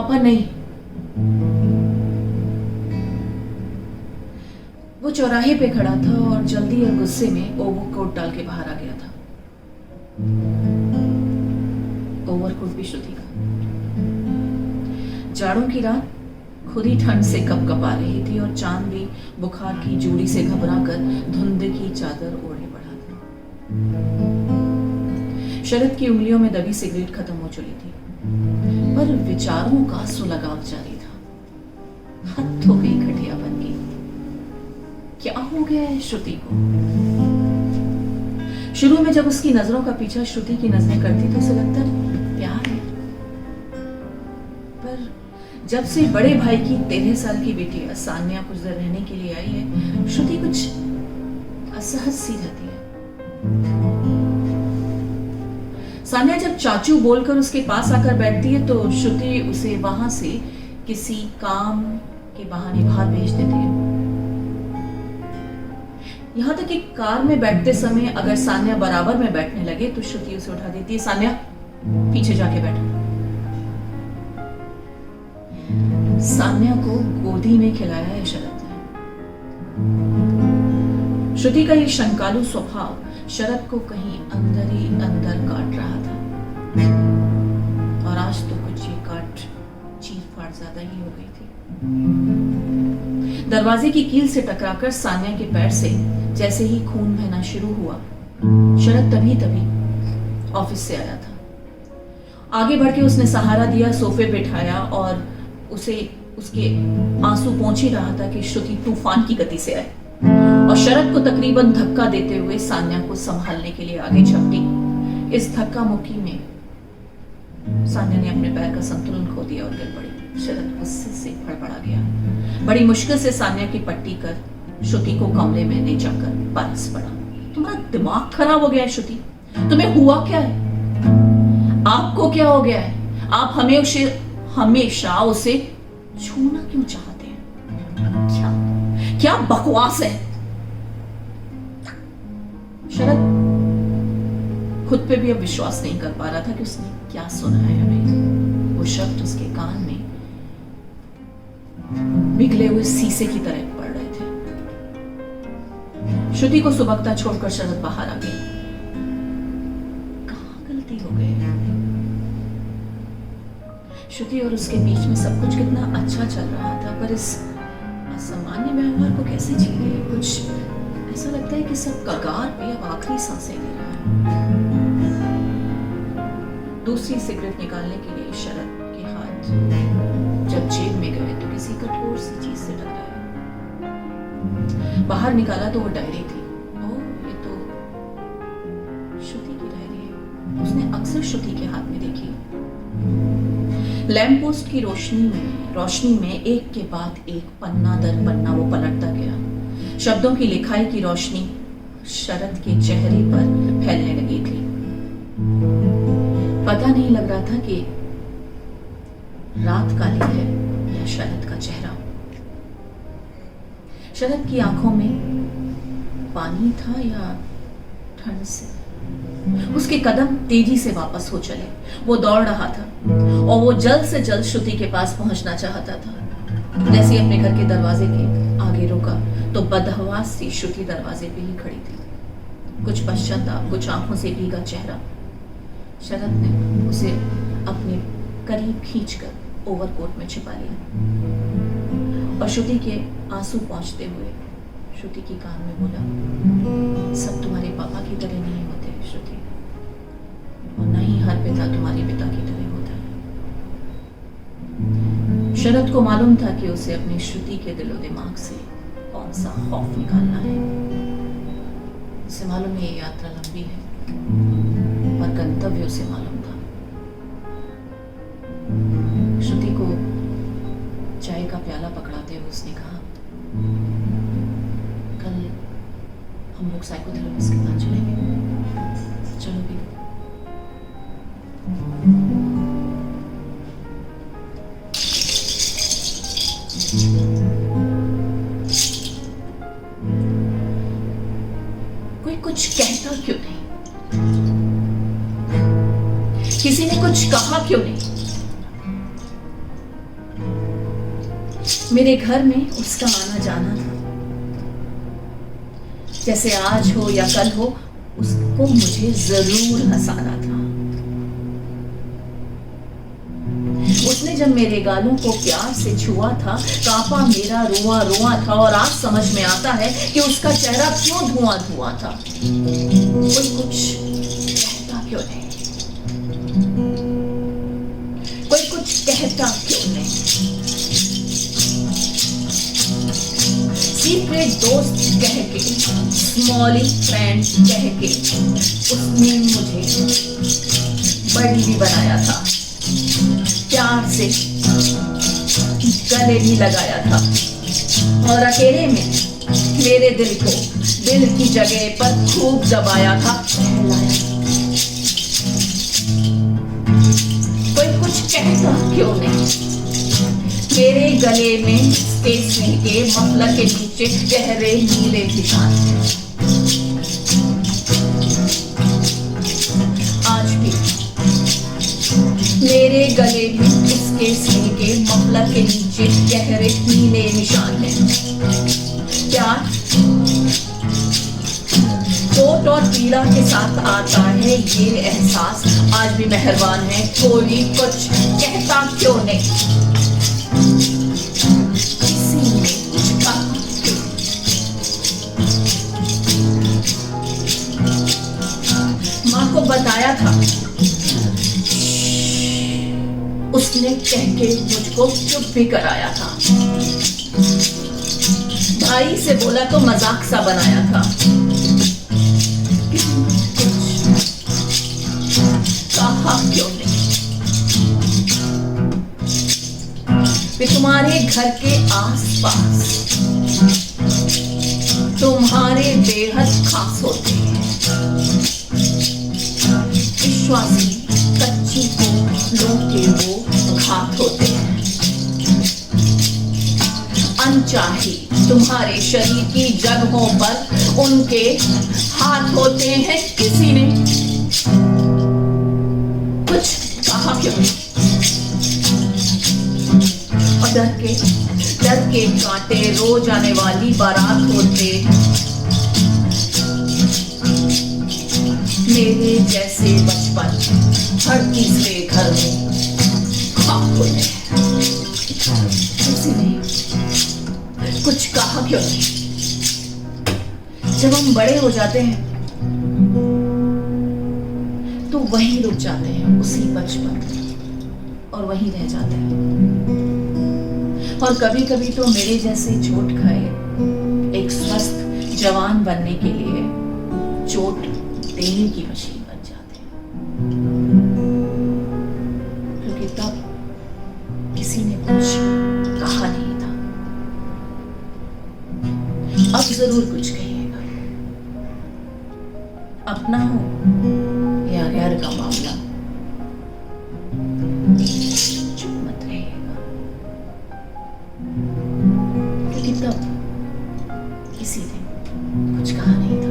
पापा नहीं। वो चौराहे पे खड़ा था और जल्दी और गुस्से में ओवरकोट डाल के बाहर आ गया था। ओवरकोट भी श्रुति का। जाड़ों की रात खुद ही ठंड से कपकपा रही थी और चांद भी बुखार की जूड़ी से घबराकर धुंध की चादर ओढ़े पड़ा था। शरद की उंगलियों में दबी सिगरेट खत्म हो चुकी थी, पर विचारों का सुलगाव जारी था। हद हो गई घटियापन की। क्या हो गया है श्रुति को? शुरू में जब उसकी नजरों का पीछा श्रुति की नजरें करती तो उसे लगता प्यार है, पर जब से बड़े भाई की 13 साल की बेटी सान्या कुछ देर रहने के लिए आई है, श्रुति कुछ असहज सी रहती है। सान्या जब चाचू बोलकर उसके पास आकर बैठती है तो श्रुति उसे वहां से किसी काम के बहाने बाहर भेज देती है। यहां तक कि कार में बैठते समय अगर सान्या बराबर में बैठने लगे तो श्रुति उसे उठा देती है। सान्या, पीछे जाके बैठ। सान्या को गोदी में खिलाया है शरद ने। श्रुति का ये शंकालु स्वभाव शरद को कहीं अंदर ही अंदर काट रहा था, और आज तो कुछ ये काट चीर फाड़ ज्यादा ही हो गई थी। दरवाजे की कील से टकराकर सान्या के पैर से जैसे ही खून बहना शुरू हुआ, शरद तभी ऑफिस से आया था। आगे बढ़ के उसने सहारा दिया, सोफे बिठाया और उसे उसके आंसू पहुंच ही रहा था कि श्रुति तूफान की गति से आए और शरद को तकरीबन धक्का देते हुए सान्या को संभालने के लिए आगे झपटी। इस धक्का मुक्की में सान्या ने अपने पैर का संतुलन खो दिया और गिर पड़ी। शरद गुस्से से फड़फड़ा गया। बड़ी मुश्किल से सान्या की पट्टी कर श्रुति को कमरे में ले जाकर परस पड़ा। तुम्हारा दिमाग खराब हो गया है श्रुति, तुम्हें हुआ क्या है? आपको क्या हो गया है? आप हमेशा उसे छूना क्यों चाहते हैं? क्या बकवास है? शरद खुद पे भी अब विश्वास नहीं कर पा रहा था कि उसने क्या सुना है हमें। वो शब्द उसके कान में पिघले हुए शीशे की तरह पड़ रहे थे। श्रुति को सुबकता छोड़कर शरद बाहर आ गई। कहां गलती हो गई? श्रुति और उसके बीच में सब कुछ कितना अच्छा चल रहा था, पर इस असामान्य व्यवहार को कैसे झेले? कुछ ऐसा लगता है कि सब कगार पे अब आखिरी सांसें ले रहा है। दूसरी सिगरेट निकालने के लिए शरद के हाथ जब जेब में गए तो किसी कठोर सी चीज से टकराया। बाहर निकाला तो वो डायरी थी। ओह, ये तो श्रुति की डायरी है। उसने अक्सर श्रुति के हाथ में देखी। लैंप पोस्ट की रोशनी में एक के बाद एक पन्ना दर पन्ना वो पलटता गया। शब्दों की लिखाई की रोशनी शरद के चेहरे पर फैलने लगी थी। पता नहीं लग रहा था कि रात काली है या शरद का चेहरा। शरद की आंखों में पानी था या ठंड से। उसके कदम तेजी से वापस हो चले। वो दौड़ रहा था और वो जल्द से जल्द श्रुति के पास पहुंचना चाहता था। जैसे अपने घर के दरवाजे के आगे रुका तो बदहवास सी श्रुति दरवाजे पे ही खड़ी थी। कुछ पश्चाताप, कुछ आंखों से भीगा चेहरा। शरद ने उसे अपने करीब खींचकर ओवरकोट में छिपा लिया और श्रुति के आंसू पहुंचते हुए श्रुति की कान में बोला, सब तुम्हारे पापा की तरह नहीं होते श्रुति, और न ही हर पिता तुम्हारे पिता की तरह होता है। शरद को मालूम था कि उसे अपनी श्रुति के दिलो दिमाग से कौन सा खौफ निकालना है। उसे मालूम है ये यात्रा लंबी है, पर गंतव्य उसे मालूम था। श्रुति को चाय का प्याला पकड़ाते हुए उसने कहा, कल हम लोग साइकोथेरेपिस्ट के पास चलेंगे, चलोगे? कोई कुछ कहता क्यों नहीं? किसी ने कुछ कहा क्यों नहीं? मेरे घर में उसका आना जाना था। जैसे आज हो या कल हो, उसको मुझे जरूर हंसाना था। उसने जब मेरे गालों को प्यार से छुआ था, कांपा मेरा रुआ रुआ था। और आज समझ में आता है कि उसका चेहरा क्यों धुआं धुआं था। कोई कुछ कहता क्यों नहीं, कोई कुछ कहता क्यों नहीं। सीक्रेट दोस्त कह के, स्मॉली फ्रेंड कह के उसने मुझे बड़ी भी बनाया था, प्यार से गले भी लगाया था। और अकेले में मेरे दिल को दिल की जगह पर खूब दबाया था, सहलाया। कोई कुछ कहता क्यों नहीं। मेरे गले में स्टेशन के मफलर के नीचे गहरे नीले निशान हैं। आज भी मेरे गले में उसके स्नेह के मफलर के नीचे गहरे नीले निशान हैं। प्यार चोट और पीड़ा के साथ आता है, ये एहसास आज भी मेहरबान है। कोई कुछ कहता क्यों नहीं। किसी ने कुछ कहा क्यों? माँ को बताया था, उसने कह के मुझको चुप भी कराया था। भाई से बोला तो मजाक सा बनाया था। कहा क्यों नहीं। वे तुम्हारे घर के आसपास तुम्हारे बेहद खास होते हैं। विश्वासी कच्ची फूलों के वो घात होते हैं। अनचाही तुम्हारे शरीर की जगहों पर उनके हाथ होते हैं। किसी ने कुछ कहा क्यों नहीं। और डर के कांटे रोज आने वाली बारात होते हैं। मेरे जैसे बचपन हर तीसरे घर में खाक होते हैं। किसी ने कुछ कहा क्यों नहीं। जब हम बड़े हो जाते हैं तो वहीं रुक जाते हैं, उसी बचपन, और वहीं रह जाते हैं। और कभी कभी तो मेरे जैसे चोट खाए एक स्वस्थ जवान बनने के लिए चोट देने की मशीन बन जाते हैं। क्योंकि तब किसी ने कुछ कहा नहीं था। अब जरूर कुछ कहिएगा, अपना हो या गैर का मामला, चुप मत रहिएगा। क्योंकि तब किसी ने कुछ कहा नहीं था।